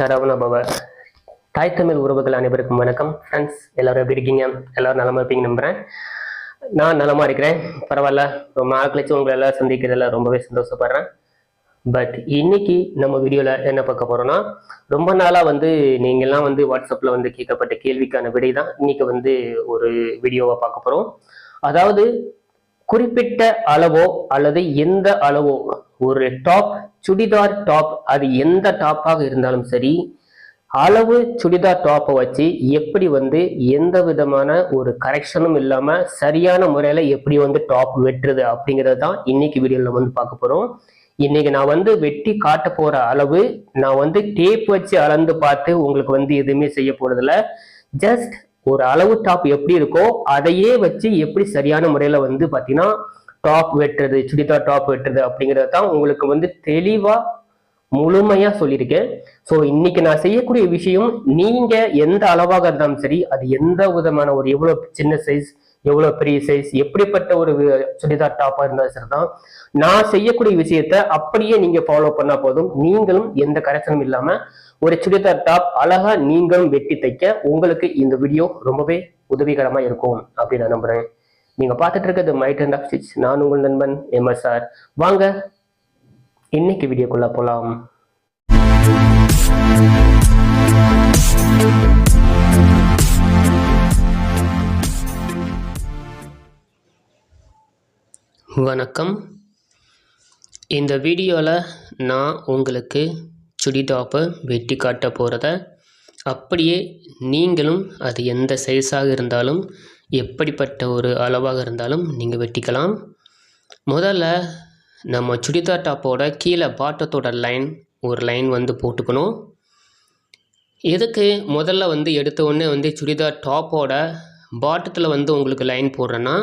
சரவண பவ. தாய் தமிழ் உறவுகள் அனைவருக்கும் வணக்கம். ஃப்ரெண்ட்ஸ் எல்லாரும் எப்படி இருக்கீங்க? எல்லாரும் நலமா இருப்பீங்க நம்புறேன். நான் நலமா இருக்கிறேன், பரவாயில்ல. ரொம்ப நாள் கழிச்சு உங்களை எல்லாம் சந்திக்கிறதுல ரொம்பவே சந்தோஷப்படுறேன். பட் இன்னைக்கு நம்ம வீடியோல என்ன பார்க்க போறோம்னா, ரொம்ப நாளா நீங்கெல்லாம் வாட்ஸ்அப்ல கேட்கப்பட்ட கேள்விக்கான விடை தான் இன்னைக்கு ஒரு வீடியோவா பார்க்க போறோம். அதாவது குறிப்பிட்ட அளவோ அல்லது எந்த அளவோ ஒரு டாப், சுடிதார் டாப், அது எந்த டாப்பாக இருந்தாலும் சரி, அளவு சுடிதார் டாப்பை வச்சு எப்படி எந்த விதமான ஒரு கரெக்ஷனும் இல்லாம சரியான முறையில எப்படி டாப் வெட்டுறது அப்படிங்கிறது தான் இன்னைக்கு வீடியோல பார்க்க போறோம். இன்னைக்கு நான் வெட்டி காட்ட போற அளவு நான் டேப் வச்சு அளந்து பார்த்து உங்களுக்கு எதுவுமே செய்ய போறதில்ல. ஜஸ்ட் ஒரு அளவு டாப் எப்படி இருக்கோ அதையே வச்சு எப்படி சரியான முறையில பாத்தீங்கன்னா டாப் வெட்டுறது, சுடிதார் டாப் வெட்டுறது அப்படிங்கறது தான் உங்களுக்கு தெளிவா முழுமையா சொல்லியிருக்கேன். ஸோ இன்னைக்கு நான் செய்யக்கூடிய விஷயம், நீங்க எந்த அளவாக இருந்தாலும் சரி, அது எந்த விதமான ஒரு எவ்வளவு சின்ன சைஸ், எவ்வளவு பெரிய சைஸ், எப்படிப்பட்ட ஒரு சுடிதார் டாப்பா இருந்தாலும் சரிதான், நான் செய்யக்கூடிய விஷயத்த அப்படியே நீங்க ஃபாலோ பண்ணா போதும். நீங்களும் எந்த கரெக்ஷனும் இல்லாம ஒரு சுடிதார் டாப் அழகா நீங்களும் வெட்டி தைக்க உங்களுக்கு இந்த வீடியோ ரொம்பவே உதவிகரமா இருக்கும் அப்படின்னு நான் நம்புறேன். நீங்க பார்த்துட்டு இருக்கிறது மை ட்ரெண்ட் ஆஃப் ஸ்டிச். நான் உங்கள் நண்பன் MSR. வாங்க இன்னைக்கு வீடியோக்குள்ள போலாம். வணக்கம். இந்த வீடியோவில் நான் உங்களுக்கு சுடி டாப்பை வெட்டி காட்ட போகிறத அப்படியே நீங்களும் அது எந்த சைஸாக இருந்தாலும் எப்படிப்பட்ட ஒரு அளவாக இருந்தாலும் நீங்கள் வெட்டிக்கலாம். முதல்ல நம்ம சுடிதார் டாப்போட கீழே பாட்டத்தோட லைன் ஒரு லைன் போட்டுக்கணும். எதுக்கு முதல்ல எடுத்த உடனே சுடிதார் டாப்போட பாட்டத்தில் உங்களுக்கு லைன் போடுறேன்னா,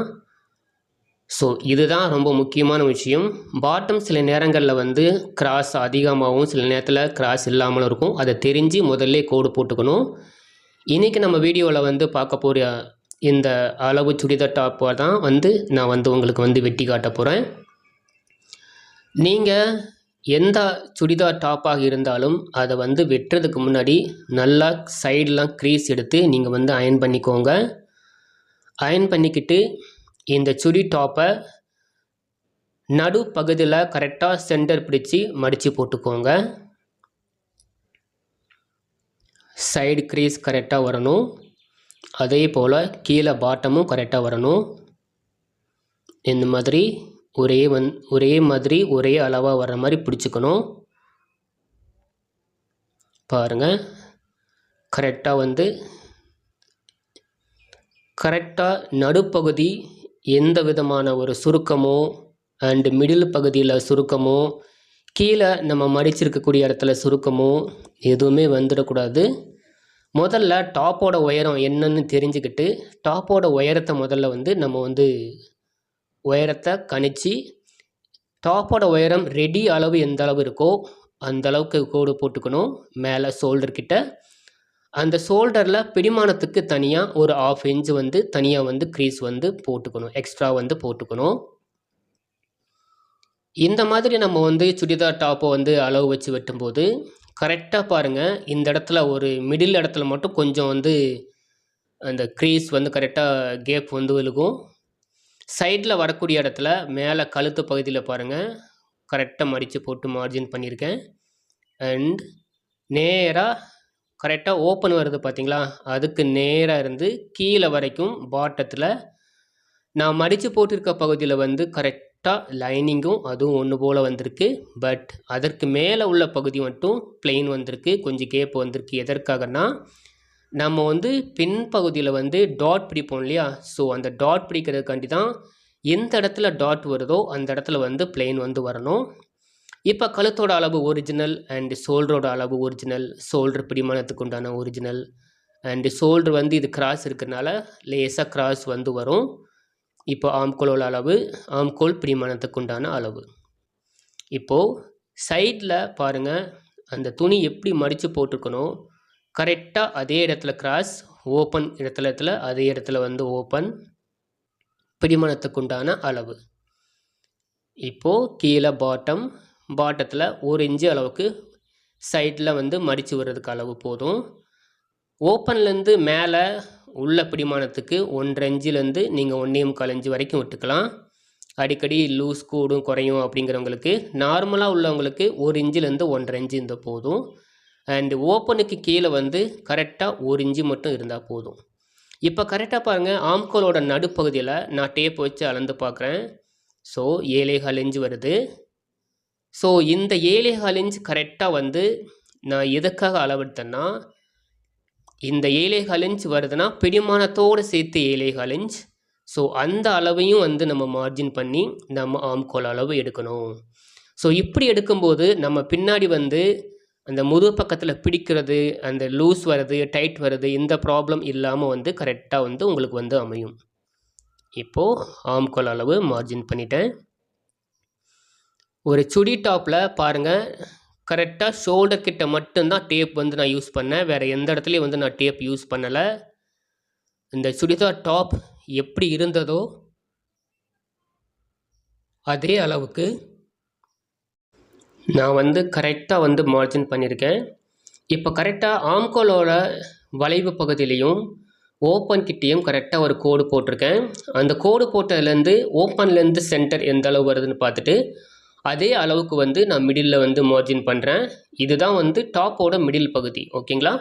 ஸோ இதுதான் ரொம்ப முக்கியமான விஷயம். பாட்டம் சில நேரங்களில் கிராஸ் அதிகமாகவும் சில நேரத்தில் கிராஸ் இல்லாமலும் இருக்கும். அதை தெரிஞ்சு முதல்ல கோடு போட்டுக்கணும். இன்றைக்கி நம்ம வீடியோவில் பார்க்க போகிற இந்த அளவு சுடிதார் டாப்பை தான் நான் உங்களுக்கு வெட்டி காட்ட போகிறேன். நீங்கள் எந்த சுடிதார் டாப்பாக இருந்தாலும் அதை வெட்டுறதுக்கு முன்னாடி நல்லா சைடெலாம் க்ரீஸ் எடுத்து நீங்கள் அயன் பண்ணிக்கோங்க. அயன் பண்ணிக்கிட்டு இந்த சுடி டாப்பை நடு பகுதியில் கரெக்டாக சென்டர் பிடிச்சி மடித்து போட்டுக்கோங்க. சைடு க்ரீஸ் கரெக்டாக வரணும். அதே போல் கீழே பாட்டமும் கரெக்டாக வரணும். இந்த மாதிரி ஒரே மாதிரி ஒரே அளவாக வர்ற மாதிரி பிடிச்சிக்கணும். பாருங்கள், கரெக்டாக நடுப்பகுதி எந்த விதமான ஒரு சுருக்கமோ அண்டு மிடில் பகுதியில் சுருக்கமோ கீழே நம்ம மடிச்சிருக்கக்கூடிய இடத்துல சுருக்கமோ எதுவுமே வந்துடக்கூடாது. முதல்ல டாப்போட உயரம் என்னன்னு தெரிஞ்சுக்கிட்டு டாப்போட உயரத்தை முதல்ல நம்ம உயரத்தை கணிச்சு டாப்போட உயரம் ரெடி அளவு எந்த அளவு இருக்கோ அந்த அளவுக்கு கோடு போட்டுக்கணும். மேலே ஷோல்டர்கிட்ட அந்த ஷோல்டரில் பிடிமானத்துக்கு தனியாக ஒரு 1/2 இன்ச்சு தனியாக க்ரீஸ் போட்டுக்கணும், எக்ஸ்ட்ரா போட்டுக்கணும். இந்த மாதிரி நம்ம சுடிதார் டாப்பை அளவு வச்சு வெட்டும்போது கரெக்டாக பாருங்கள், இந்த இடத்துல ஒரு மிடில் இடத்துல மட்டும் கொஞ்சம் அந்த க்ரீஸ் கரெக்டாக கேப் விழுகும். சைடில் வரக்கூடிய இடத்துல மேலே கழுத்து பகுதியில் பாருங்கள், கரெக்டாக மடித்து போட்டு மார்ஜின் பண்ணியிருக்கேன். அண்ட் நேராக கரெக்டாக ஓப்பன் வருது பார்த்தீங்களா, அதுக்கு நேராக இருந்து கீழே வரைக்கும் பாட்டத்தில் நான் மடித்து போட்டிருக்க பகுதியில் கரெக்டாக லைனிங்கும் அதுவும் ஒன்று போல் வந்திருக்கு. பட் அதற்கு மேலே உள்ள பகுதி மட்டும் பிளெயின் வந்திருக்கு, கொஞ்சம் கேப் வந்திருக்கு. எதற்காகனா நம்ம பின் பகுதியில் டாட் பிடிப்போம் இல்லையா, ஸோ அந்த டாட் பிடிக்கிறதுக்காண்டி தான். எந்த இடத்துல டாட் வருதோ அந்த இடத்துல பிளெயின் வரணும். இப்போ கழுத்தோட அளவு ஒரிஜினல் அண்டு ஷோல்டரோட அளவு ஒரிஜினல், ஷோல்டர் பிடிமானத்துக்கு உண்டான ஒரிஜினல் அண்டு ஷோல்டர் இது கிராஸ் இருக்கிறதுனால லேசாக கிராஸ் வரும். இப்போ ஆம்கோலோட அளவு, ஆம்கோல் பிடிமானத்துக்கு உண்டான அளவு. இப்போது சைடில் பாருங்கள், அந்த துணி எப்படி மடித்து போட்டுக்கணும், கரெக்டாக அதே இடத்துல கிராஸ், ஓப்பன் இடத்துல அதே இடத்துல ஓப்பன், பிடிமானத்துக்கு உண்டான அளவு. இப்போது கீழே பாட்டத்தில் 1 இன்ச்சு அளவுக்கு சைடில் வந்து மடித்து வர்றதுக்கு அளவு போதும். ஓப்பன்லேருந்து மேலே உள்ள பிடிமானத்துக்கு 1.5 இன்ச்சிலேருந்து நீங்கள் 1.25 இன்ச்சு வரைக்கும் விட்டுக்கலாம். அடிக்கடி லூஸ் கூடும் குறையும் அப்படிங்கிறவங்களுக்கு, நார்மலாக உள்ளவங்களுக்கு 1 இன்ச்சிலேருந்து 1.5 இன்ச்சு இருந்தால் போதும். அண்டு ஓப்பனுக்கு கீழே வந்து கரெக்டாக 1 இன்ச்சு மட்டும் இருந்தால் போதும். இப்போ கரெக்டாக பாருங்கள், ஆம்கோலோட நடுப்பகுதியில் நான் டேப் வச்சு அளந்து பார்க்குறேன். ஸோ 7.25 இன்ச்சு வருது. ஸோ இந்த 7.25 இன்ச் கரெக்டாக வந்து நான் எதுக்காக அளவெடுத்தேன்னா, இந்த 7.25 இன்ச் வருதுன்னா பிடிமானத்தோடு சேர்த்து 7.25 இன்ச். ஸோ அந்த அளவையும் வந்து நம்ம மார்ஜின் பண்ணி நம்ம ஆம்கோல் அளவு எடுக்கணும். ஸோ இப்படி எடுக்கும்போது நம்ம பின்னாடி வந்து அந்த முதுகு பக்கத்தில் பிடிக்கிறது, அந்த லூஸ் வர்றது, டைட் வர்றது, இந்த ப்ராப்ளம் இல்லாமல் வந்து கரெக்டாக வந்து உங்களுக்கு வந்து அமையும். இப்போது ஆம்கோல் அளவு மார்ஜின் பண்ணிட்டேன். ஒரு சுடி டாப்பில் பாருங்கள், கரெக்டாக ஷோல்டர் கிட்ட மட்டும்தான் டேப் வந்து நான் யூஸ் பண்ணேன். வேறு எந்த இடத்துலையும் வந்து நான் டேப் யூஸ் பண்ணலை. இந்த சுடிதார் டாப் எப்படி இருந்ததோ அதே அளவுக்கு நான் வந்து கரெக்டாக வந்து மார்ஜின் பண்ணியிருக்கேன். இப்போ கரெக்டாக ஆம்கோலோட வளைவு பகுதியிலையும் ஓப்பன் கிட்டேயும் கரெக்டாக ஒரு கோடு போட்டிருக்கேன். அந்த கோடு போட்டதுலேருந்து ஓப்பன்லேருந்து சென்டர் எந்த அளவு வருதுன்னு பார்த்துட்டு அதே அளவுக்கு வந்து நான் மிடில் வந்து மார்ஜின் பண்ணுறேன். இதுதான் வந்து டாப்போட மிடில் பகுதி. ஓகேங்களா?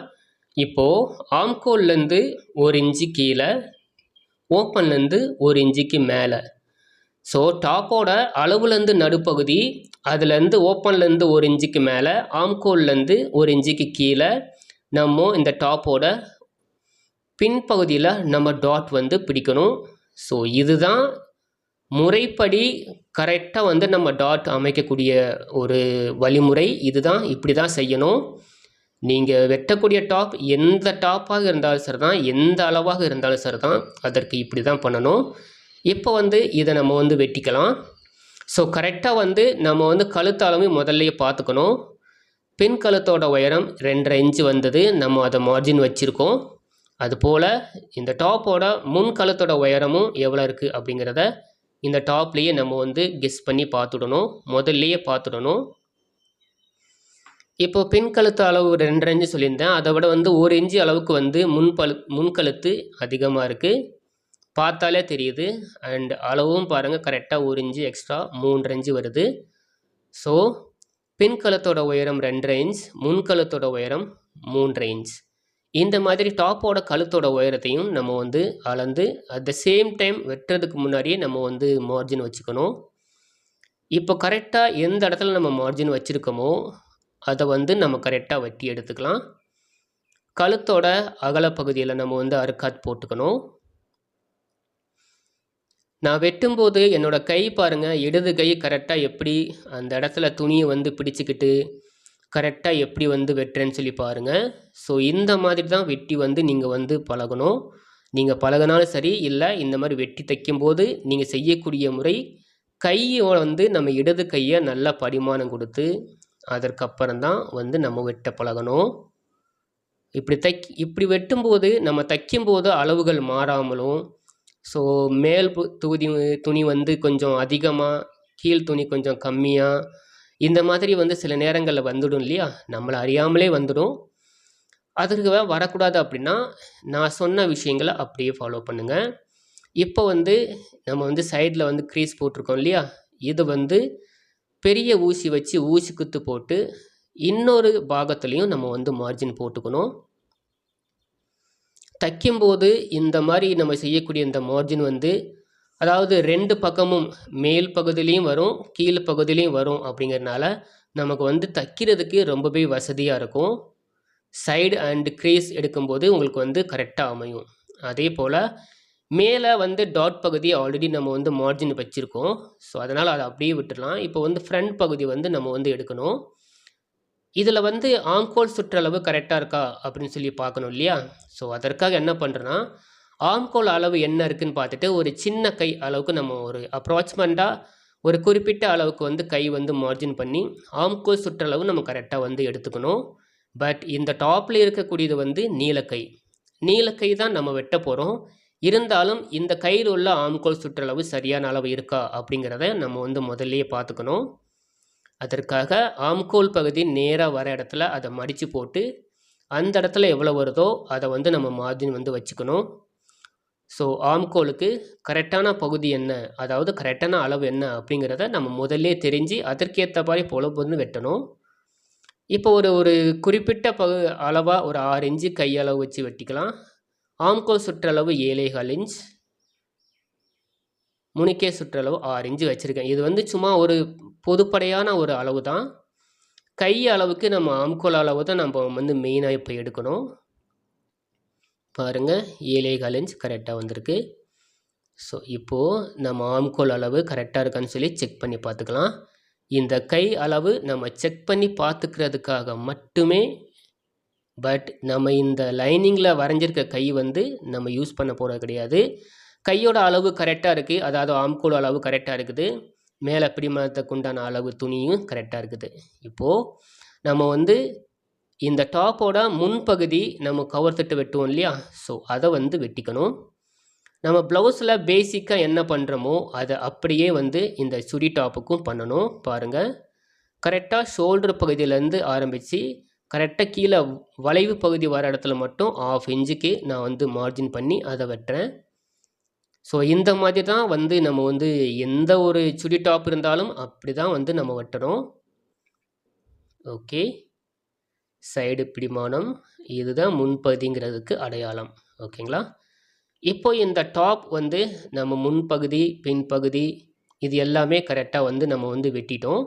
இப்போது ஆம்கோல்லேருந்து 1 இன்ச்சு கீழே, ஓப்பன்லேருந்து 1 இன்ச்சுக்கு மேலே. ஸோ டாப்போட அளவுலேருந்து நடுப்பகுதி, அதுலேருந்து ஓப்பன்லேருந்து 1 இன்ச்சுக்கு மேலே, ஆம்கோல்லேருந்து 1 இன்ச்சுக்கு கீழே நம்ம இந்த டாப்போட பின்பகுதியில் நம்ம டாட் வந்து பிடிக்கணும். ஸோ இதுதான் முறைப்படி கரெக்டாக வந்து நம்ம டாட் அமைக்கக்கூடிய ஒரு வழிமுறை. இதுதான், இப்படி தான் செய்யணும். நீங்கள் வெட்டக்கூடிய டாப் எந்த டாப்பாக இருந்தாலும் சரி தான், எந்த அளவாக இருந்தாலும் சரி தான், அதற்கு இப்படி தான் பண்ணணும். இப்போ வந்து இதை நம்ம வந்து வெட்டிக்கலாம். ஸோ கரெக்டாக வந்து நம்ம வந்து கழுத்து அளவு முதல்லையே பார்த்துக்கணும். பின் கழுத்தோட உயரம் 2.5 இன்ச்சு வந்தது, நம்ம அதை மார்ஜின் வச்சுருக்கோம். அதுபோல் இந்த டாப்போட முன் கழுத்தோட உயரமும் எவ்வளோ இருக்குது அப்படிங்கிறத இந்த டாப்லேயே நம்ம வந்து கெஸ் பண்ணி பார்த்துடணும், முதல்லையே பார்த்துடணும். இப்போ பின் கழுத்து அளவு 2.5 இன்ச்சு சொல்லியிருந்தேன். அதை விட வந்து 1 இன்ச்சு அளவுக்கு வந்து முன்கழுத்து அதிகமாக இருக்குது, பார்த்தாலே தெரியுது. அண்ட் அளவும் பாருங்கள், கரெக்டாக 1 இன்ச்சு எக்ஸ்ட்ரா 3.5 இன்ச்சு வருது. ஸோ பின் கழுத்தோட உயரம் 2.5 இன்ச், முன்கழுத்தோட உயரம் 3.5 இன்ச். இந்த மாதிரி டாப்போட கழுத்தோட உயரத்தையும் நம்ம வந்து அளந்து அட் த சேம் டைம் வெட்டுறதுக்கு முன்னாடியே நம்ம வந்து மார்ஜின் வச்சுக்கணும். இப்போ கரெக்டாக எந்த இடத்துல நம்ம மார்ஜின் வச்சுருக்கோமோ அதை வந்து நம்ம கரெக்டாக வெட்டி எடுத்துக்கலாம். கழுத்தோட அகலப்பகுதியில் நம்ம வந்து அறுக்காத் போட்டுக்கணும். நான் வெட்டும்போது என்னோடய கை பாருங்கள், இடது கை கரெக்டாக எப்படி அந்த இடத்துல துணியை வந்து பிடிச்சிக்கிட்டு கரெக்டாக எப்படி வந்து வெட்டுறேன்னு சொல்லி பாருங்கள். ஸோ இந்த மாதிரி தான் வெட்டி வந்து நீங்கள் வந்து பழகணும். நீங்கள் பழகினாலும் சரி, இல்லை இந்த மாதிரி வெட்டி தைக்கும்போது நீங்கள் செய்யக்கூடிய முறை, கையோட வந்து நம்ம இடது கையை நல்லா படிமானம் கொடுத்து அதற்கப்புறம் தான் வந்து நம்ம வெட்ட பழகணும். இப்படி வெட்டும்போது நம்ம தைக்கும்போது அளவுகள் மாறாமலும், ஸோ மேல் துணி வந்து கொஞ்சம் அதிகமாக, கீழ் துணி கொஞ்சம் கம்மியாக, இந்த மாதிரி வந்து சில நேரங்களில் வந்துடும் இல்லையா, நம்மளை அறியாமலே வந்துடும். அதற்கு வரக்கூடாது அப்படின்னா நான் சொன்ன விஷயங்களை அப்படியே ஃபாலோ பண்ணுங்கள். இப்போ வந்து நம்ம வந்து சைடில் வந்து க்ரீஸ் போட்டிருக்கோம் இல்லையா, இது வந்து பெரிய ஊசி வச்சு ஊசி குத்து போட்டு இன்னொரு பாகத்துலேயும் நம்ம வந்து மார்ஜின் போட்டுக்கணும். தைக்கும்போது இந்த மாதிரி நம்ம செய்யக்கூடிய இந்த மார்ஜின் வந்து, அதாவது 2 பக்கமும் மேல் பகுதியிலையும் வரும், கீழ் பகுதியிலையும் வரும். அப்படிங்கிறதுனால நமக்கு வந்து தைக்கிறதுக்கு ரொம்பவே வசதியாக இருக்கும். சைடு அண்ட் க்ரீஸ் எடுக்கும்போது உங்களுக்கு வந்து கரெக்டாக அமையும். அதே போல் மேலே வந்து டாட் பகுதி ஆல்ரெடி நம்ம வந்து மார்ஜின் வச்சுருக்கோம். ஸோ அதனால் அதை அப்படியே விட்டுடலாம். இப்போ வந்து ஃப்ரண்ட் பகுதி வந்து நம்ம வந்து எடுக்கணும். இதில் வந்து ஆம்கோல் சுற்றளவு கரெக்டாக இருக்கா அப்படின்னு சொல்லி பார்க்கணும் இல்லையா. ஸோ அதற்காக என்ன பண்ணுறேன்னா, ஆம்கோல் அளவு என்ன இருக்குதுன்னு பார்த்துட்டு ஒரு சின்ன கை அளவுக்கு நம்ம ஒரு அப்ராக்சிமேட்டாக ஒரு குறிப்பிட்ட அளவுக்கு வந்து கை வந்து மார்ஜின் பண்ணி ஆம்கோல் சுற்றளவு நம்ம கரெக்டாக வந்து எடுத்துக்கணும். பட் இந்த டாப்பில் இருக்கக்கூடியது வந்து நீலக்கை. நீலக்கை தான் நம்ம வெட்ட போகிறோம். இருந்தாலும் இந்த கையில் உள்ள ஆம்கோல் சுற்றளவு சரியான அளவு இருக்கா அப்படிங்கிறத நம்ம வந்து முதல்லையே பார்த்துக்கணும். அதற்காக ஆம்கோல் பகுதி நேராக வர இடத்துல அதை மடித்து போட்டு அந்த இடத்துல எவ்வளோ வருதோ அதை வந்து நம்ம மார்ஜின் வந்து வச்சுக்கணும். ஸோ ஆம்கோலுக்கு கரெக்டான பகுதி என்ன, அதாவது கரெக்டான அளவு என்ன அப்படிங்கிறத நம்ம முதல்லே தெரிஞ்சு அதற்கேற்ற மாதிரி பொழப்பு வந்து வெட்டணும். இப்போ ஒரு குறிப்பிட்ட அளவாக ஒரு 6 இன்ச்சு கையளவு வச்சு வெட்டிக்கலாம். ஆம்கோல் சுற்றளவு 7.25 இன்ச், முனிக்கே சுற்றளவு 6 இன்ச்சு வச்சுருக்கேன். இது வந்து சும்மா ஒரு பொதுப்படையான ஒரு அளவு தான். கை அளவுக்கு நம்ம ஆம்கோல் அளவு தான் நம்ம வந்து மெயினாக இப்போ எடுக்கணும். பாருங்கள் 7.25 இன்ச் கரெக்டாக வந்திருக்கு. ஸோ இப்போது நம்ம ஆம்கோல் அளவு கரெக்டாக இருக்கான்னு சொல்லி செக் பண்ணி பார்த்துக்கலாம். இந்த கை அளவு நம்ம செக் பண்ணி பார்த்துக்கிறதுக்காக மட்டுமே, பட் நம்ம இந்த லைனிங்கில் வரைஞ்சிருக்க கை வந்து நம்ம யூஸ் பண்ண போகிறது கிடையாது. கையோட அளவு கரெக்டாக இருக்குது, அதாவது ஆம்கோல் அளவு கரெக்டாக இருக்குது, மேலே பிடிமானத்துக்கு உண்டான அளவு துணியும் கரெக்டாக இருக்குது. இப்போது நம்ம வந்து இந்த டாப்போட முன்பகுதி நம்ம கவர் தட்டு வெட்டுவோம் இல்லையா, ஸோ அதை வந்து வெட்டிக்கணும். நம்ம ப்ளவுஸில் பேசிக்காக என்ன பண்ணுறோமோ அதை அப்படியே வந்து இந்த சுடி டாப்புக்கும் பண்ணணும். பாருங்கள், கரெக்டாக ஷோல்டர் பகுதியிலேருந்து ஆரம்பித்து கரெக்டாக கீழே வளைவு பகுதி வர இடத்துல மட்டும் 1/2 இன்ச்சுக்கு நான் வந்து மார்ஜின் பண்ணி அதை வெட்டுறேன். ஸோ இந்த மாதிரி தான் வந்து நம்ம வந்து எந்த ஒரு சுடி டாப் இருந்தாலும் அப்படி தான் வந்து நம்ம வெட்டணும். ஓகே, சைடு பிடிமானம் இதுதான் முன்பகுதிங்கிறதுக்கு அடையாளம். ஓகேங்களா? இப்போ இந்த டாப் வந்து நம்ம முன்பகுதி பின்பகுதி இது எல்லாமே கரெக்டாக வந்து நம்ம வந்து வெட்டிட்டோம்.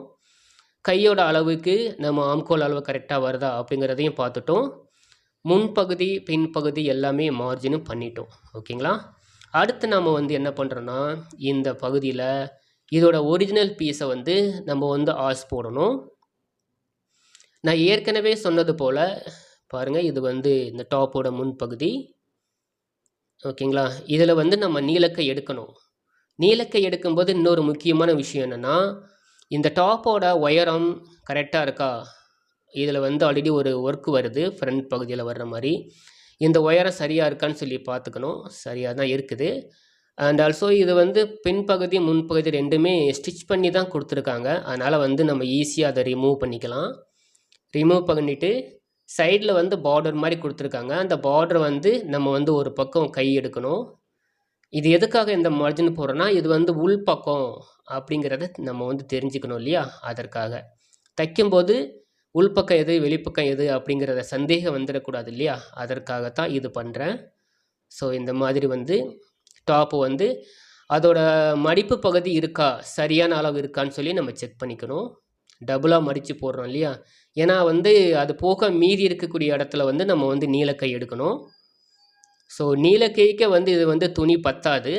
கையோட அளவுக்கு நம்ம ஆம்கோல் அளவு கரெக்டாக வருதா அப்படிங்கிறதையும் பார்த்துட்டோம். முன்பகுதி பின்பகுதி எல்லாமே மார்ஜினும் பண்ணிட்டோம். ஓகேங்களா? அடுத்து நம்ம வந்து என்ன பண்ணுறோன்னா, இந்த பகுதியில் இதோட ஒரிஜினல் பீஸை வந்து நம்ம வந்து ஆஸ் போடணும். நான் ஏற்கனவே சொன்னது போல் பாருங்கள், இது வந்து இந்த டாப்போட முன்பகுதி. ஓகேங்களா? இதில் வந்து நம்ம நீலக்கை எடுக்கணும். நீலக்கை எடுக்கும்போது இன்னொரு முக்கியமான விஷயம் என்னென்னா, இந்த டாப்போட உயரம் கரெக்டாக இருக்கா, இதில் வந்து ஆல்ரெடி ஒரு ஒர்க் வருது ஃப்ரண்ட் பகுதியில் வர்ற மாதிரி, இந்த உயரம் சரியாக இருக்கான்னு சொல்லி பார்த்துக்கணும். சரியாக தான் இருக்குது. அண்ட் ஆல்சோ இது வந்து பின்பகுதி முன்பகுதி ரெண்டுமே ஸ்டிச் பண்ணி தான் கொடுத்துருக்காங்க. அதனால் வந்து நம்ம ஈஸியாக அதை ரிமூவ் பண்ணிக்கலாம். ரிமூவ் பண்ணிவிட்டு சைடில் வந்து பார்டர் மாதிரி கொடுத்துருக்காங்க. அந்த பார்டர் வந்து நம்ம வந்து ஒரு பக்கம் கை எடுக்கணும். இது எதுக்காக இந்த மார்ஜின் போடுறோன்னா, இது வந்து உள் பக்கம் அப்படிங்கிறத நம்ம வந்து தெரிஞ்சுக்கணும் இல்லையா, அதற்காக. தைக்கும்போது உள்பக்கம் எது வெளிப்பக்கம் எது அப்படிங்கிறத சந்தேகம் வந்துடக்கூடாது இல்லையா, அதற்காகத்தான் இது பண்ணுறேன். ஸோ இந்த மாதிரி வந்து டாப்பு வந்து அதோட மடிப்பு பகுதி இருக்கா, சரியான அளவு இருக்கான்னு சொல்லி நம்ம செக் பண்ணிக்கணும். டபுளாக மடித்து போடுறோம் இல்லையா, ஏன்னா வந்து அது போக மீதி இருக்கக்கூடிய இடத்துல வந்து நம்ம வந்து நீலக்கை எடுக்கணும். ஸோ நீலக்கைக்கு வந்து இது வந்து துணி பத்தாது.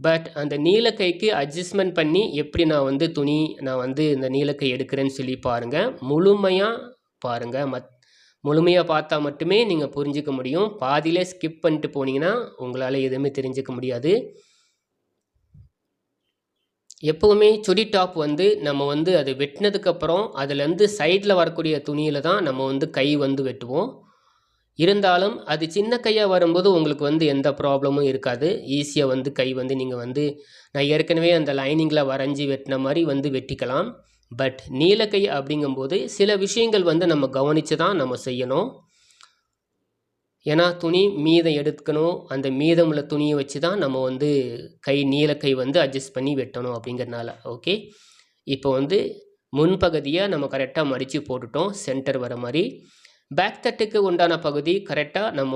பட் அந்த நீலக்கைக்கு அட்ஜஸ்ட்மெண்ட் பண்ணி எப்படி நான் வந்து துணி நான் வந்து இந்த நீலக்கை எடுக்கிறேன்னு சொல்லி பாருங்கள். முழுமையாக பாருங்கள். முழுமையாக பார்த்தா மட்டுமே நீங்கள் புரிஞ்சிக்க முடியும். பாதியிலே ஸ்கிப் பண்ணிட்டு போனீங்கன்னா உங்களால் எதுவுமே தெரிஞ்சிக்க முடியாது. எப்போவுமே சுடி டாப் வந்து நம்ம வந்து அது வெட்டினதுக்கப்புறம் அதுலேருந்து சைடில் வரக்கூடிய துணியில் தான் நம்ம வந்து கை வந்து வெட்டுவோம். இருந்தாலும் அது சின்ன கையாக வரும்போது உங்களுக்கு வந்து எந்த ப்ராப்ளமும் இருக்காது. ஈஸியாக வந்து கை வந்து நீங்கள் வந்து நான் ஏற்கனவே அந்த லைனிங்கில் வரைஞ்சி வெட்டின மாதிரி வந்து வெட்டிக்கலாம். பட் நீலக்கை அப்படிங்கும்போது சில விஷயங்கள் வந்து நம்ம கவனித்து தான் நம்ம செய்யணும். ஏன்னா துணி மீதம் எடுக்கணும், அந்த மீதமுள்ள துணியை வச்சு தான் நம்ம வந்து நீலக்கை வந்து அட்ஜஸ்ட் பண்ணி வெட்டணும் அப்படிங்கிறதுனால. ஓகே, இப்போ வந்து முன்பகுதியை நம்ம கரெக்டாக மடித்து போட்டுட்டோம் சென்டர் வர மாதிரி. பேக் தட்டுக்கு உண்டான பகுதி கரெக்டாக நம்ம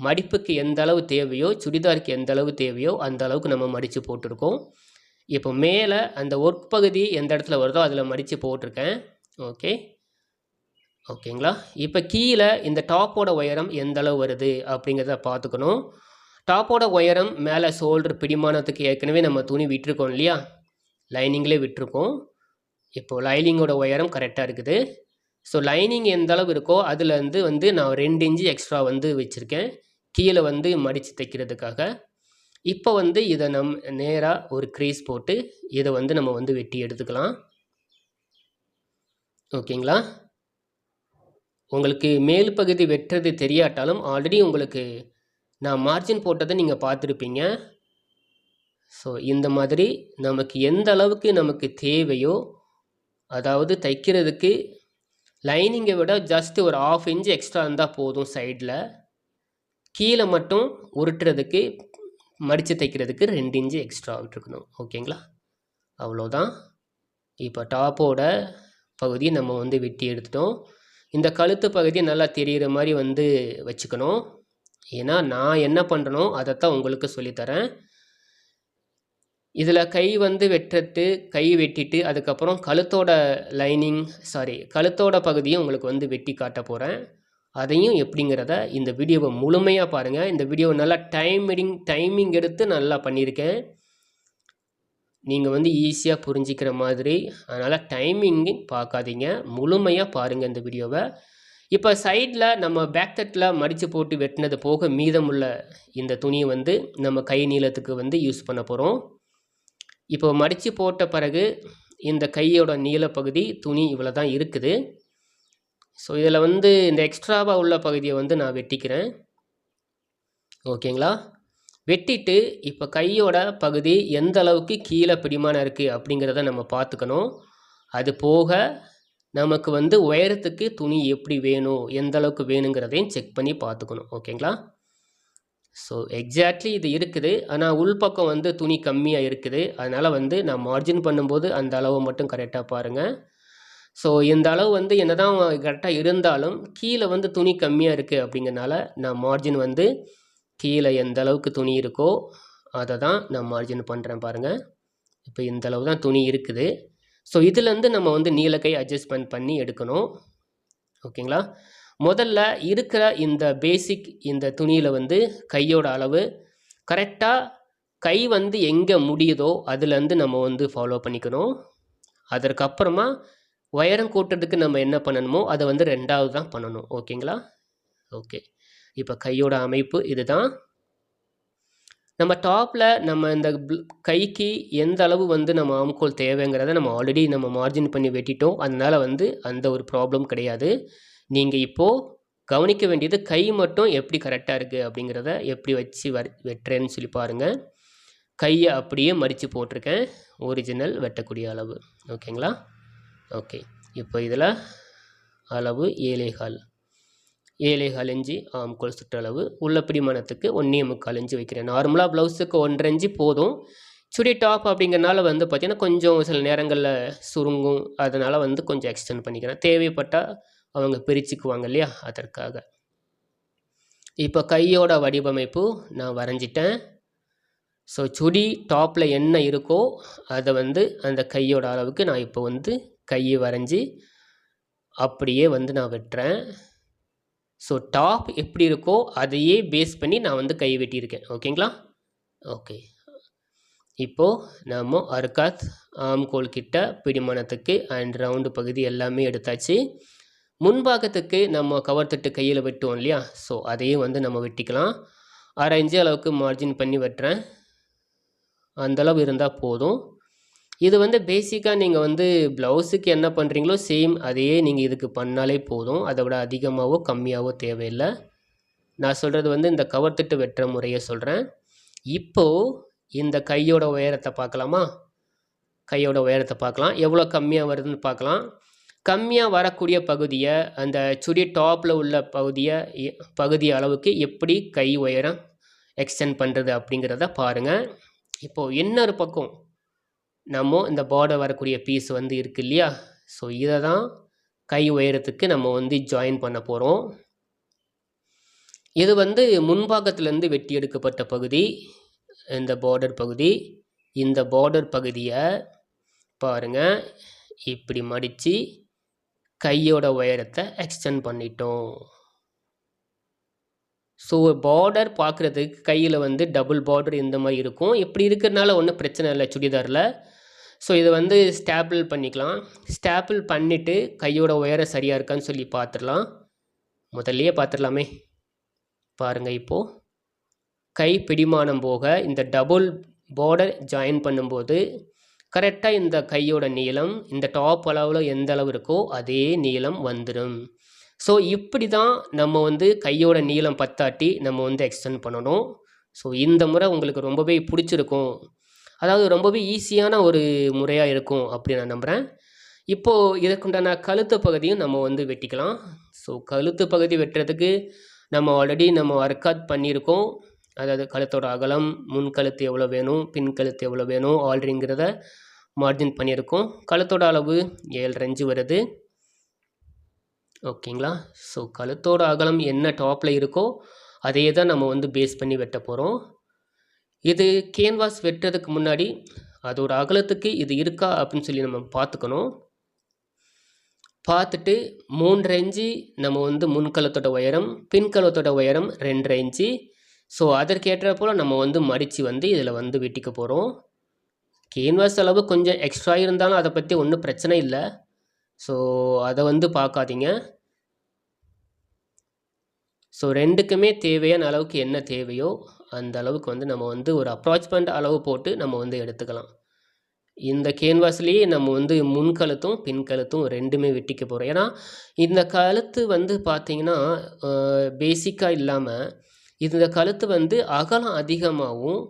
மடிப்புக்கு எந்த அளவு தேவையோ, சுடிதாருக்கு எந்த அளவு தேவையோ அந்த அளவுக்கு நம்ம மடித்து போட்டிருக்கோம். இப்போ மேலே அந்த ஒர்க் பகுதி எந்த இடத்துல வருதோ அதில் மடித்து போட்டிருக்கேன். ஓகேங்களா? இப்போ கீழே இந்த டாப்போட உயரம் எந்த அளவு வருது அப்படிங்கிறத பார்த்துக்கணும். டாப்போட உயரம் மேலே ஷோல்டர் பிடிமானத்துக்கு ஏற்கனவே நம்ம துணி விட்டுருக்கோம் இல்லையா, லைனிங்லேயே விட்டுருக்கோம். இப்போது லைனிங்கோட உயரம் கரெக்டாக இருக்குது. ஸோ லைனிங் எந்த அளவு இருக்கோ அதுலேருந்து வந்து நான் 2 இன்ச்சு எக்ஸ்ட்ரா வந்து வச்சுருக்கேன் கீழே வந்து மடித்து தைக்கிறதுக்காக. இப்போ வந்து இதை நேராக ஒரு க்ரீஸ் போட்டு இதை வந்து நம்ம வந்து வெட்டி எடுத்துக்கலாம். ஓகேங்களா? உங்களுக்கு மேல் பகுதி வெட்டுறது தெரியாட்டாலும் ஆல்ரெடி உங்களுக்கு நான் மார்ஜின் போட்டதை நீங்கள் பார்த்துருப்பீங்க. ஸோ இந்த மாதிரி நமக்கு எந்த அளவுக்கு நமக்கு தேவையோ அதாவது தைக்கிறதுக்கு லைனிங்கை விட ஜஸ்ட் ஒரு 1/2 இன்ச் எக்ஸ்ட்ரா இருந்தால் போதும். சைடில் கீழே மட்டும் உருட்டுறதுக்கு மடித்து தைக்கிறதுக்கு 2 இன்ச்சு எக்ஸ்ட்ரா விட்டுருக்கணும். ஓகேங்களா? அவ்வளோதான். இப்போ டாப்போட பகுதியை நம்ம வந்து வெட்டி எடுத்துட்டோம். இந்த கழுத்து பகுதியை நல்லா தெரிகிற மாதிரி வந்து வச்சுக்கணும். ஏன்னா நான் என்ன பண்ணுறனோ அதைத்தான் உங்களுக்கு சொல்லித்தரேன். இதில் கை வந்து கை வெட்டிட்டு அதுக்கப்புறம் கழுத்தோட பகுதியும் உங்களுக்கு வந்து வெட்டி காட்ட போகிறேன். அதையும் எப்படிங்கிறத இந்த வீடியோவை முழுமையாக பாருங்கள். இந்த வீடியோவை நல்லா டைமிங் எடுத்து நல்லா பண்ணியிருக்கேன். நீங்கள் வந்து ஈஸியாக புரிஞ்சிக்கிற மாதிரி. அதனால் டைமிங்கு பார்க்காதீங்க, முழுமையாக பாருங்கள் இந்த வீடியோவை. இப்போ சைடில் நம்ம பேக் தட்டில் மடித்து போட்டு வெட்டினது போக மீதமுள்ள இந்த துணியை வந்து நம்ம கை நீளத்துக்கு வந்து யூஸ் பண்ண போகிறோம். இப்போ மடித்து போட்ட பிறகு இந்த கையோட நீளப்பகுதி துணி இவ்வளோ தான் இருக்குது. ஸோ இதில் வந்து இந்த எக்ஸ்ட்ராவாக உள்ள பகுதியை வந்து நான் வெட்டிக்கிறேன். ஓகேங்களா? வெட்டிட்டு இப்போ கையோட பகுதி எந்த அளவுக்கு கீழே பிடிமானம் இருக்குது அப்படிங்கிறத நம்ம பார்த்துக்கணும். அது போக நமக்கு வந்து உயரத்துக்கு துணி எப்படி வேணும், எந்த அளவுக்கு வேணுங்கிறதையும் செக் பண்ணி பார்த்துக்கணும். ஓகேங்களா? ஸோ எக்ஸாக்ட்லி இது இருக்குது. ஆனால் உள்பக்கம் வந்து துணி கம்மியாக இருக்குது. அதனால் வந்து நான் மார்ஜின் பண்ணும்போது அந்த அளவு மட்டும் கரெக்டாக பாருங்கள். ஸோ இந்த அளவு வந்து என்ன தான் கரெக்டாக இருந்தாலும் கீழே வந்து துணி கம்மியாக இருக்குது அப்படிங்கிறனால நான் மார்ஜின் வந்து கீழே எந்த அளவுக்கு துணி இருக்கோ அதை தான் நான் மார்ஜின் பண்ணுறேன் பாருங்கள். இப்போ இந்த அளவு தான் துணி இருக்குது. ஸோ இதுலேருந்து நம்ம வந்து நீலக்கை அட்ஜஸ்ட்மெண்ட் பண்ணி எடுக்கணும். ஓகேங்களா? முதல்ல இருக்கிற இந்த பேசிக் இந்த துணியில் வந்து கையோட அளவு கரெக்டாக கை வந்து எங்கே முடியுதோ அதுலேருந்து நம்ம வந்து ஃபாலோ பண்ணிக்கணும். அதற்கப்புறமா உயரம் கூட்டுறதுக்கு நம்ம என்ன பண்ணணுமோ அதை வந்து 2வது தான் பண்ணணும். ஓகேங்களா? ஓகே. இப்போ கையோட அமைப்பு இதுதான். நம்ம டாப்பில் நம்ம இந்த கைக்கு எந்த அளவு வந்து நம்ம ஆம்கோல் தேவைங்கிறத நம்ம ஆல்ரெடி நம்ம மார்ஜின் பண்ணி வெட்டிட்டோம். அதனால் வந்து அந்த ஒரு ப்ராப்ளம் கிடையாது. நீங்கள் இப்போது கவனிக்க வேண்டியது கை மட்டும் எப்படி கரெக்டாக இருக்குது அப்படிங்கிறத எப்படி வச்சு வெட்டுறேன்னு சொல்லி பாருங்கள். கையை அப்படியே மடித்து போட்டிருக்கேன், ஒரிஜினல் வெட்டக்கூடிய அளவு. ஓகேங்களா? ஓகே. இப்போ இதில் அளவு 7.25 இன்ச்சு ஆம்கோல் சுற்றளவு. உள்ள பிடிமானத்துக்கு 1.25 இன்ச்சு வைக்கிறேன். நார்மலாக ப்ளவுஸுக்கு 1.5 இன்ச்சு போதும். சுடி டாப் அப்படிங்கிறனால வந்து பார்த்திங்கன்னா கொஞ்சம் சில நேரங்களில் சுருங்கும். அதனால் வந்து கொஞ்சம் எக்ஸ்டெண்ட் பண்ணிக்கிறேன். தேவைப்பட்டால் அவங்க பிரிச்சுக்குவாங்க இல்லையா, அதற்காக. இப்போ கையோட வடிவமைப்பு நான் வரைஞ்சிட்டேன். ஸோ சுடி டாப்பில் என்ன இருக்கோ அதை வந்து அந்த கையோட அளவுக்கு நான் இப்போ வந்து கையை வரைஞ்சி அப்படியே வந்து நான் வெட்டுறேன். ஸோ டாப் எப்படி இருக்கோ அதையே பேஸ் பண்ணி நான் வந்து கை வெட்டியிருக்கேன். ஓகேங்களா? ஓகே. இப்போது நம்ம அர்காத் ஆம்கோல் கிட்ட பிடிமானத்துக்கு அண்ட் ரவுண்டு பகுதி எல்லாமே எடுத்தாச்சு. முன்பாகத்துக்கு நம்ம கவர் தட்டு கையில் வெட்டுவோம் இல்லையா, ஸோ அதையும் வந்து நம்ம வெட்டிக்கலாம். 1/2 இன்ச்சு அளவுக்கு மார்ஜின் பண்ணி வெட்டுறேன். அந்தளவு இருந்தால் போதும். இது வந்து பேசிக்காக நீங்கள் வந்து ப்ளவுஸுக்கு என்ன பண்ணுறீங்களோ சேம் அதையே நீங்கள் இதுக்கு பண்ணாலே போதும். அதை விட அதிகமாகவோ கம்மியாகவோ தேவையில்லை. நான் சொல்கிறது வந்து இந்த கவர் தட்டு வெட்டுற முறையை சொல்கிறேன். இப்போது இந்த கையோட உயரத்தை பார்க்கலாமா? கையோட உயரத்தை பார்க்கலாம். எவ்வளோ கம்மியாக வருதுன்னு பார்க்கலாம். கம்மியாக வரக்கூடிய பகுதியை அந்த சுடி டாப்பில் உள்ள பகுதி அளவுக்கு எப்படி கை உயரம் எக்ஸ்டெண்ட் பண்ணுறது அப்படிங்கிறத பாருங்கள். இப்போது இன்னொரு பக்கம் நம்ம இந்த பார்டர் வரக்கூடிய பீஸ் வந்து இருக்குது இல்லையா, ஸோ இதை தான் கை உயரத்துக்கு நம்ம வந்து ஜாயின் பண்ண போகிறோம். இது வந்து முன்பாகத்துலேருந்து வெட்டி எடுக்கப்பட்ட பகுதி. இந்த பார்டர் பகுதி, இந்த பார்டர் பகுதியை பாருங்கள், இப்படி மடித்து கையோட உயரத்தை எக்ஸ்டெண்ட் பண்ணிட்டோம். ஸோ பார்டர் பார்க்குறதுக்கு கையில் வந்து டபுள் பார்டர் இந்த மாதிரி இருக்கும். இப்படி இருக்கிறதுனால ஒன்றும் பிரச்சனை இல்லை சுடிதாரில். ஸோ இதை வந்து ஸ்டாப்பிள் பண்ணிக்கலாம். ஸ்டாப்பிள் பண்ணிவிட்டு கையோட உயரம் சரியாக இருக்கான்னு சொல்லி பார்த்துடலாம். முதல்லையே பார்த்துடலாமே. பாருங்கள், இப்போது கை பிடிமானம் போக இந்த டபுள் பார்டர் ஜாயின் பண்ணும்போது கரெக்டாக இந்த கையோட நீளம் இந்த டாப் அளவில் எந்த அளவு இருக்கோ அதே நீளம் வந்துடும். ஸோ இப்படி தான் நம்ம வந்து கையோட நீளம் பத்தாட்டி நம்ம வந்து எக்ஸ்டெண்ட் பண்ணணும். ஸோ இந்த முறை உங்களுக்கு ரொம்பவே பிடிச்சிருக்கும், அதாவது ரொம்பவே ஈஸியான ஒரு முறையாக இருக்கும் அப்படி நான் நம்புகிறேன். இப்போது இதற்குண்டான கழுத்து பகுதியும் நம்ம வந்து வெட்டிக்கலாம். ஸோ கழுத்து பகுதி வெட்டுறதுக்கு நம்ம ஆல்ரெடி நம்ம ஒர்க் அவுட் பண்ணியிருக்கோம். அதாவது கழுத்தோட அகலம், முன் கழுத்து எவ்வளோ வேணும், பின் கழுத்து எவ்வளோ வேணும் ஆல்ரெடிங்கிறத மார்ஜின் பண்ணியிருக்கோம். கழுத்தோட அளவு 7 இன்ச்சு வருது. ஓகேங்களா? ஸோ கழுத்தோட அகலம் என்ன டாப்பில் இருக்கோ அதே தான் நம்ம வந்து பேஸ் பண்ணி வெட்ட போகிறோம். இது கேன்வாஸ் வெட்டுறதுக்கு முன்னாடி அதோட அகலத்துக்கு இது இருக்கா அப்படின்னு சொல்லி நம்ம பார்த்துக்கணும். பார்த்துட்டு 3 இன்ச்சு நம்ம வந்து முன்கழுத்தோட உயரம், பின்கழுத்தோட உயரம் 2 இன்ச்சு. ஸோ அதற்கேற்ற போல் நம்ம வந்து மடித்து வந்து இதில் வந்து வெட்டிக்க போகிறோம். கேன்வாஸ் அளவு கொஞ்சம் எக்ஸ்ட்ரா இருந்தாலும் அதை பற்றி ஒன்றும் பிரச்சனை இல்லை. ஸோ அதை வந்து பார்க்காதீங்க. ஸோ ரெண்டுக்குமே தேவையான அளவுக்கு என்ன தேவையோ அந்த அளவுக்கு வந்து நம்ம வந்து ஒரு அப்ராக்சிமேட் அளவு போட்டு நம்ம வந்து எடுத்துக்கலாம். இந்த கேன்வாஸ்லேயே நம்ம வந்து முன்கழுத்தும் பின்கழுத்தும் ரெண்டுமே வெட்டிக்க போகிறோம். ஏன்னா இந்த கழுத்து வந்து பார்த்திங்கன்னா பேசிக்காக இல்லாமல் இந்த கழுத்து வந்து அகலம் அதிகமாகவும்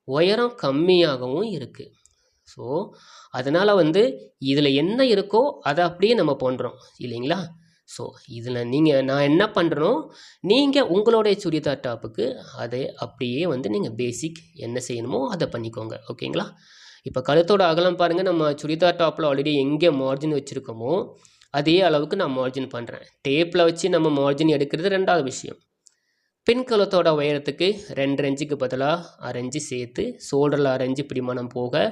உயரம் கம்மியாகவும் இருக்குது. ஸோ அதனால் வந்து இதில் என்ன இருக்கோ அதை அப்படியே நம்ம பண்ணுறோம் இல்லைங்களா? ஸோ இதில் நான் என்ன பண்ணுறேனோ நீங்கள் உங்களுடைய சுடிதார் டாப்புக்கு அதை அப்படியே வந்து நீங்கள் பேசிக் என்ன செய்யணுமோ அதை பண்ணிக்கோங்க. ஓகேங்களா? இப்போ கழுத்தோட அகலம் பாருங்கள், நம்ம சுடிதார் டாப்பில் ஆல்ரெடி எங்கே மார்ஜின் வச்சுருக்கோமோ அதே அளவுக்கு நான் மார்ஜின் பண்ணுறேன். டேப்பில் வச்சு நம்ம மார்ஜின் எடுக்கிறது ரெண்டாவது விஷயம். பின் கழுத்தோட உயரத்துக்கு 2 இன்ச்சுக்கு பதிலாக 1/2 இன்ச்சு சேர்த்து ஷோல்டரில் 1/2 இன்ச்சு பிடிமானம் போக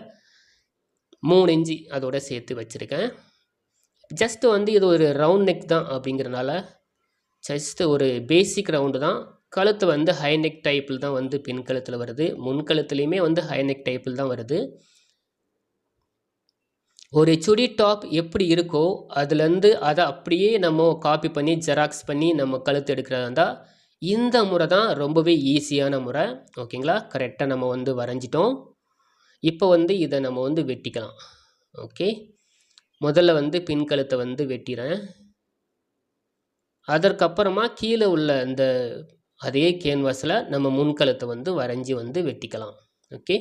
3 இன்ச்சு அதோட சேர்த்து வச்சுருக்கேன். ஜஸ்ட்டு வந்து இது ஒரு ரவுண்ட் நெக் தான் அப்படிங்கிறனால ஜஸ்ட்டு ஒரு பேசிக் ரவுண்டு தான். கழுத்து வந்து ஹை நெக் டைப்பில் தான் வந்து பின் கழுத்தில் வருது, முன் கழுத்துலேயுமே வந்து ஹை நெக் டைப்பில் தான் வருது. ஒரு சுடி டாப் எப்படி இருக்கோ அதுலேருந்து அதை அப்படியே நம்ம காப்பி பண்ணி ஜெராக்ஸ் பண்ணி நம்ம கழுத்து எடுக்கிறதா இருந்தால் இந்த முறை தான் ரொம்பவே ஈஸியான முறை. ஓகேங்களா? கரெக்டாக நம்ம வந்து வரைஞ்சிட்டோம். இப்போ வந்து இதை நம்ம வந்து வெட்டிக்கலாம். ஓகே, முதல்ல வந்து பின் கழுத்தை வந்து வெட்டிறேன். அதற்கப்புறமா கீழே உள்ள இந்த அதே கேன்வாஸில் நம்ம முன்கழுத்தை வந்து வரைஞ்சி வந்து வெட்டிக்கலாம். ஓகே,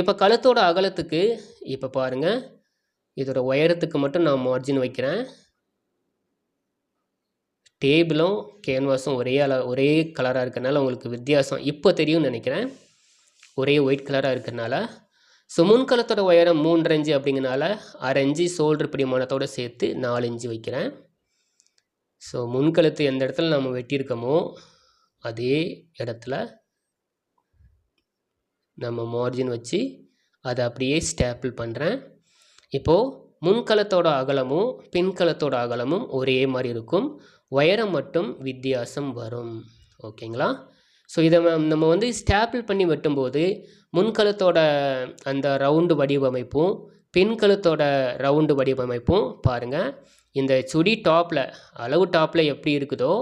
இப்போ கழுத்தோட அகலத்துக்கு இப்போ பாருங்கள், இதோட உயரத்துக்கு மட்டும் நான் மார்ஜின் வைக்கிறேன். டேபிளும் கேன்வாஸும் ஒரே கலராக இருக்கிறனால உங்களுக்கு வித்தியாசம் இப்போ தெரியும்னு நினைக்கிறேன். ஒரே ஒயிட் கலராக இருக்கிறனால. ஸோ முன்கழுத்தோட உயரம் 3 இன்ச்சு அப்படிங்கிறனால 1/2 இன்ச்சு ஷோல்டர் பிடிமானத்தோடு சேர்த்து 4 இன்ச்சு வைக்கிறேன். ஸோ முன்கழுத்து எந்த இடத்துல நம்ம வெட்டியிருக்கோமோ அதே இடத்துல நம்ம மார்ஜின் வச்சு அதை அப்படியே ஸ்டேப்பிள் பண்ணுறேன். இப்போது முன்கழுத்தோட அகலமும் பின்கழுத்தோட அகலமும் ஒரே மாதிரி இருக்கும், உயரம் மட்டும் வித்தியாசம் வரும். ஓகேங்களா? ஸோ இதை நம்ம வந்து ஸ்டாப்பிள் பண்ணி வெட்டும்போது முன்கழுத்தோட அந்த ரவுண்டு வடிவமைப்பும் பின்கழுத்தோட ரவுண்டு வடிவமைப்பும் பாருங்கள், இந்த சுடி டாப்பில் அளவு டாப்பில் எப்படி இருக்குதோ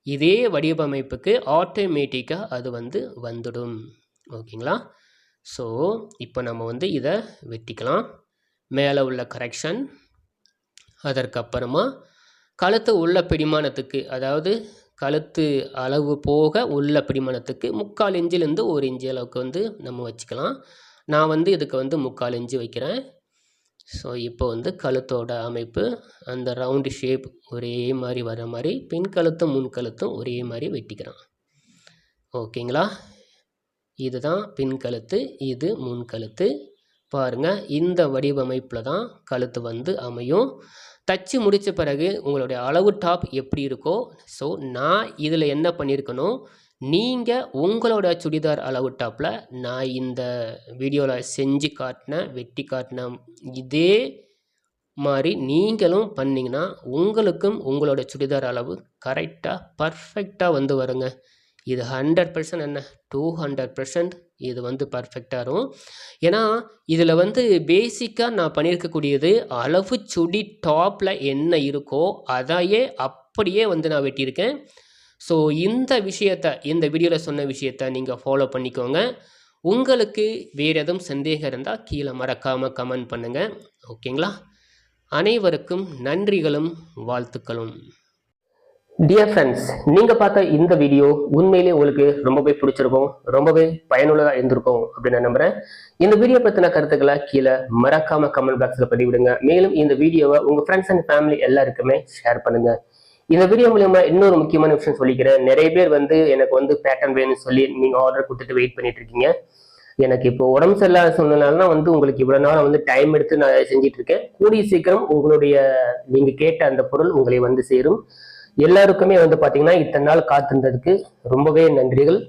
இதே வடிவமைப்புக்கு ஆட்டோமேட்டிக்காக அது வந்து வந்துடும். ஓகேங்களா? ஸோ இப்போ நம்ம வந்து இதை வெட்டிக்கலாம். மேலே உள்ள கரெக்ஷன், அதற்கப்புறமா கழுத்து உள்ள பிடிமானத்துக்கு, அதாவது கழுத்து அளவு போக உள்ள பிடிமானத்துக்கு 3/4 இன்ச்சிலேருந்து 1 இன்ச்சு அளவுக்கு வந்து நம்ம வச்சுக்கலாம். நான் வந்து இதுக்கு வந்து 3/4 இன்ச்சு வைக்கிறேன். ஸோ இப்போ வந்து கழுத்தோட அமைப்பு அந்த ரவுண்டு ஷேப் ஒரே மாதிரி வர மாதிரி பின் கழுத்தும் முன் கழுத்தும் ஒரே மாதிரி வெட்டிக்கிறோம். ஓகேங்களா? இதுதான் பின் கழுத்து, இது முன் கழுத்து. பாருங்கள், இந்த வடிவமைப்பில் தான் கழுத்து வந்து அமையும். தச்சு முடித்த பிறகு உங்களுடைய அளவு டாப் எப்படி இருக்கோ, ஸோ நான் இதில் என்ன பண்ணியிருக்கணும், நீங்கள் உங்களோட சுடிதார் அளவு டாப்பில் நான் இந்த வீடியோவில் செஞ்சு காட்டின வெட்டி காட்டின இதே மாதிரி நீங்களும் பண்ணிங்கன்னா உங்களுக்கும் உங்களோட சுடிதார் அளவு கரெக்டாக பர்ஃபெக்டாக வந்து வருங்க. இது 100% என்ன 200% இது வந்து பர்ஃபெக்டாக இருக்கும். ஏன்னா இதில் வந்து பேசிக்காக நான் பண்ணியிருக்கக்கூடியது அளவு சுடி டாப்பில் என்ன இருக்கோ அதையே அப்படியே வந்து நான் வெட்டியிருக்கேன். ஸோ இந்த விஷயத்தை, இந்த வீடியோவில் சொன்ன விஷயத்தை நீங்கள் ஃபாலோ பண்ணிக்கோங்க. உங்களுக்கு வேறு எதுவும் சந்தேகம் இருந்தால் கீழே மறக்காமல் கமெண்ட் பண்ணுங்கள். ஓகேங்களா? அனைவருக்கும் நன்றிகளும் வாழ்த்துக்களும். டியர் ஃப்ரெண்ட்ஸ், நீங்க பார்த்த இந்த வீடியோ உண்மையிலேயே உங்களுக்கு ரொம்பவே பிடிச்சிருக்கும், ரொம்பவே பயனுள்ளதா இருந்திருக்கும் அப்படின்னு நான் நம்புறேன். இந்த வீடியோ பத்தின கருத்துக்களை கீழே மறக்காம கமெண்ட் பாக்ஸ்ல பதிவிடுங்க. மேலும் இந்த வீடியோவை உங்க ஃப்ரெண்ட்ஸ் அண்ட் ஃபேமிலி எல்லாருக்குமே ஷேர் பண்ணுங்க. இந்த வீடியோ மூலியமா இன்னொரு முக்கியமான விஷயம் சொல்லிக்கிறேன். நிறைய பேர் எனக்கு பேட்டர்ன் வேணும்னு சொல்லி நீங்க ஆர்டர் கொடுத்துட்டு வெயிட் பண்ணிட்டு இருக்கீங்க. எனக்கு இப்போ உடம்பு சரியில்லாத சூழ்நிலை உங்களுக்கு இவ்வளவு நாள் டைம் எடுத்து நான் செஞ்சிட்டு இருக்கேன். கூடிய சீக்கிரம் உங்களுடைய நீங்க கேட்ட அந்த பொருள் உங்களை சேரும். எல்லாருக்குமே பாத்தீங்கன்னா இத்தனை நாள் காத்திருந்ததுக்கு ரொம்பவே நன்றிகள்.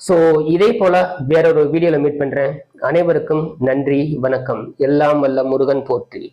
ஸோ இதே போல வேற ஒரு வீடியோல மீட் பண்றேன். அனைவருக்கும் நன்றி, வணக்கம். எல்லாம் வல்ல முருகன் போற்றி.